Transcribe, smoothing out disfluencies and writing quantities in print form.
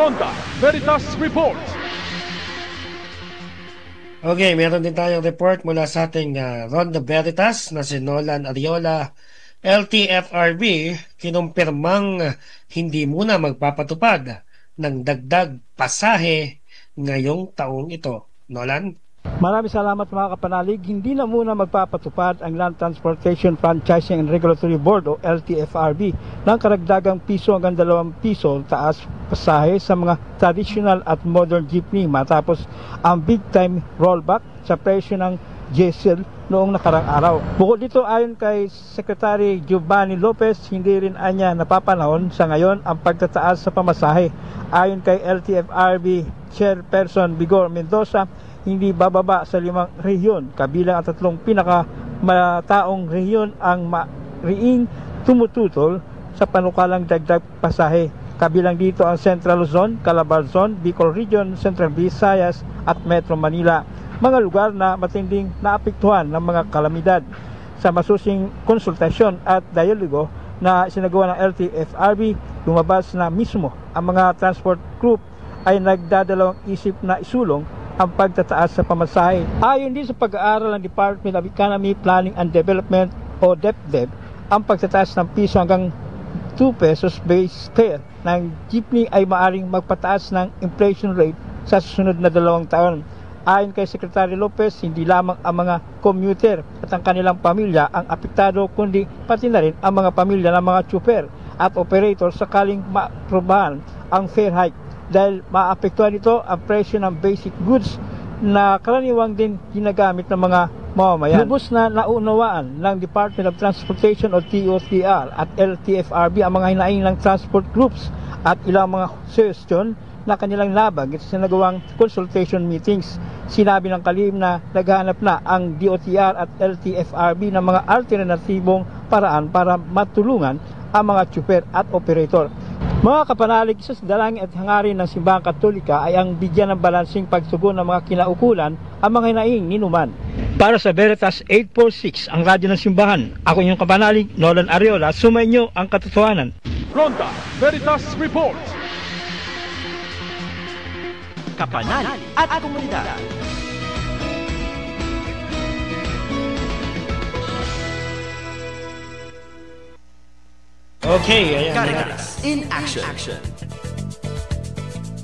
Ronda Veritas Report. Okay, meron din tayong report mula sa ating Ronda Veritas na si Nolan Ariola. LTFRB kinumpirmang hindi muna magpapatupad ng dagdag pasahe ngayong taong ito. Nolan? Maraming salamat mga kapanalig. Hindi na muna magpapatupad ang Land Transportation Franchising and Regulatory Board o LTFRB ng karagdagang piso hanggang 2 piso taas pasahe sa mga traditional at modern jeepney matapos ang big time rollback sa presyo ng diesel noong nakarang araw. Bukod dito, ayon kay Secretary Giovanni Lopez, hindi rin anya napapanahon sa ngayon ang pagtataas sa pamasahe. Ayon kay LTFRB Chairperson Vigor Mendoza, hindi bababa sa 5 rehiyon, kabilang ang 3 pinakamataong rehiyon ang riing tumututol sa panukalang dagdag pasahe. Kabilang dito ang Central Luzon, Calabar Zone, Bicol Region, Central Visayas at Metro Manila, mga lugar na matinding naapektuhan ng mga kalamidad. Sa masusing konsultasyon at dialogo na sinagawa ng LTFRB, lumabas na mismo ang mga transport group ay nagdadalawang isip na isulong ang pagtataas sa pamasahe. Ayon din sa pag-aaral ng Department of Economy, Planning and Development o DepDev, ang pagtataas ng piso hanggang 2 pesos base fare ng jeepney ay maaring magpataas ng inflation rate sa susunod na 2 taon. Ayon kay Secretary Lopez, hindi lamang ang mga commuter at ang kanilang pamilya ang apektado, kundi pati na rin ang mga pamilya ng mga tsuper at operator sakaling maaprobahan ang fare hike dahil maapektuhan ito ang presyo ng basic goods na karaniwang din ginagamit ng mga mamamayan. Lubos na naunawaan ng Department of Transportation o DOTR at LTFRB ang mga hinaing ng transport groups at ilang mga suggestion na kanilang labag sa nagawang consultation meetings. Sinabi ng kalihim na naghahanap na ang DOTR at LTFRB ng mga alternatibong paraan para matulungan ang mga tsuper at operator. Mga kapanalig, isa sa dalangin at hangarin ng Simbahang Katolika ay ang bigyan ng balansing pagtugon ng mga kinaukulan ang mga hinaing ninuman. Para sa Veritas 846, ang radyo ng Simbahan, ako inyong kapanalig, Nolan Ariola, sumainyo ang katotohanan. Ronda Veritas Report. Kapanalig at komunidad. Okay, ayan. Caritas in action.